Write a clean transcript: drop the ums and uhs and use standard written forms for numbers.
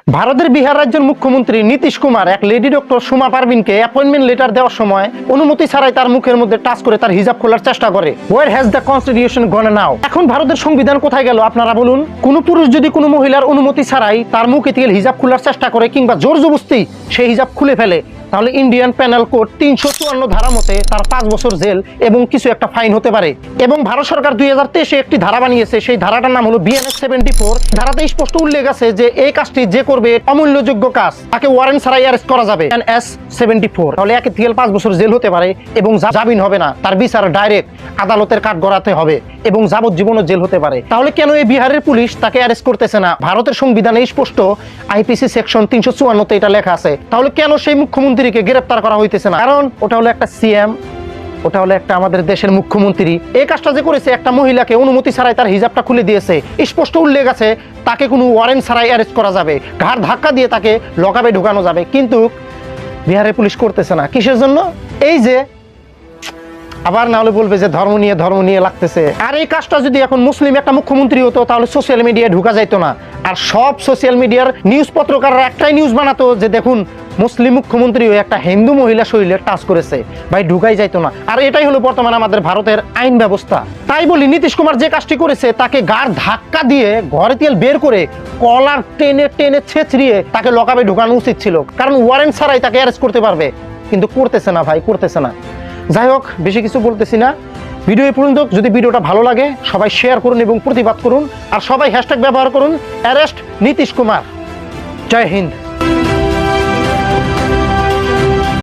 ভারতের বিহার রাজ্যের মুখ্যমন্ত্রী নীতিশ কুমার এক লেডি ডক্টর সুমা পারভিনকে অ্যাপয়েন্টমেন্ট লেটার দেওয়ার সময় অনুমতি ছাড়াই তার মুখের মধ্যে টাচ করে তার হিজাব খোলার চেষ্টা করে। ওয়ার হ্যাজ দ্য কনস্টিটিউশন গন নাও? এখন ভারতের সংবিধান কোথায় গেল আপনারা বলুন? কোন পুরুষ যদি কোনো মহিলার অনুমতি ছাড়াই তার মুখে থেকে হিজাব খোলার চেষ্টা করে কিংবা জোর জবরদস্তি সেই হিজাব খুলে ফেলে, তাহলে ইন্ডিয়ান পেনাল কোড ৩৫৪ ধারা মতে তার ৫ বছর জেল এবং কিছু একটা ফাইন হতে পারে। এবং ভারত সরকার ২০২৩ একটি ধারা বানিয়েছে, সেই ধারাটার নাম হলো BNS 74। ধারাতে স্পষ্ট উল্লেখ আছে যে এই কাজটি যে করবে অমূল্যযোগ্য কাজ তাকে ওয়ারেন্ট ছাড়াই অ্যারেস্ট করা যাবে। BNS 74 তাহলে ১ থেকে ৫ বছর জেল হতে পারে এবং জামিন হবে না, তার বিচার ডাইরেক্ট আদালতের কাঠ গড়াতে হবে এবং যাবজ্জীবনও জেল হতে পারে। তাহলে কেন এই বিহারের পুলিশ তাকে অ্যারেস্ট করতেছে না? ভারতের সংবিধানে স্পষ্ট IPC সেকশন ৩৫৪ এটা লেখা আছে। তাহলে কেন সেই মুখ্যমন্ত্রীকে গ্রেফতার করা হইতেছে না? কারণ ওটা হলো একটা CM, ওটা হলো একটা আমাদের দেশের মুখ্যমন্ত্রী। এই কাজটা যে করেছে একটা মহিলাকে অনুমতি ছাড়াই তার হিজাবটা খুলে দিয়েছে, স্পষ্ট উল্লেখ আছে তাকে কোনো ওয়ারেন্ট ছাড়াই অ্যারেস্ট করা যাবে, ঘাড় ধাক্কা দিয়ে তাকে লকআপে ঢুকানো যাবে। কিন্তু বিহারের পুলিশ করতেছে না। কিসের জন্য? এই যে আবার না হলে বলবে যে ধর্ম নিয়ে লাগতেছে। আর এই কাজটা যদি এখন মুসলিম একটা মুখ্যমন্ত্রী হতো তাহলে সোশ্যাল মিডিয়ায় ঢুকা যাইতো না। আর সব সোশ্যাল মিডিয়ার নিউজ পত্রকাররা একটাই নিউজ বানাতো যে দেখুন মুসলিম মুখ্যমন্ত্রী হয়ে একটা হিন্দু মহিলা শরীরে টাচ করেছে, ভাই ঢুকাই যাইতো না। আর এটাই হলো বর্তমানে আমাদের ভারতের আইন ব্যবস্থা। তাই বলি নীতিশ কুমার যে কাজটি করেছে তাকে ঘাড় ধাক্কা দিয়ে ঘরে তেল বের করে কলার টেনে ছেঁচড়িয়ে তাকে লকআপে ঢুকানো উচিত ছিল, কারণ ওয়ারেন্ট ছাড়াই তাকে অ্যারেস্ট করতে পারবে। কিন্তু করতেছে না ভাই, করতেছে না। যাই হোক, বেশি কিছু বলতেছি না। ভিডিও এই পর্যন্ত। যদি ভিডিওটা ভালো লাগে সবাই শেয়ার করুন এবং প্রতিবাদ করুন, আর সবাই হ্যাশট্যাগ ব্যবহার করুন অ্যারেস্ট নীতিশ কুমার। জয় হিন্দ।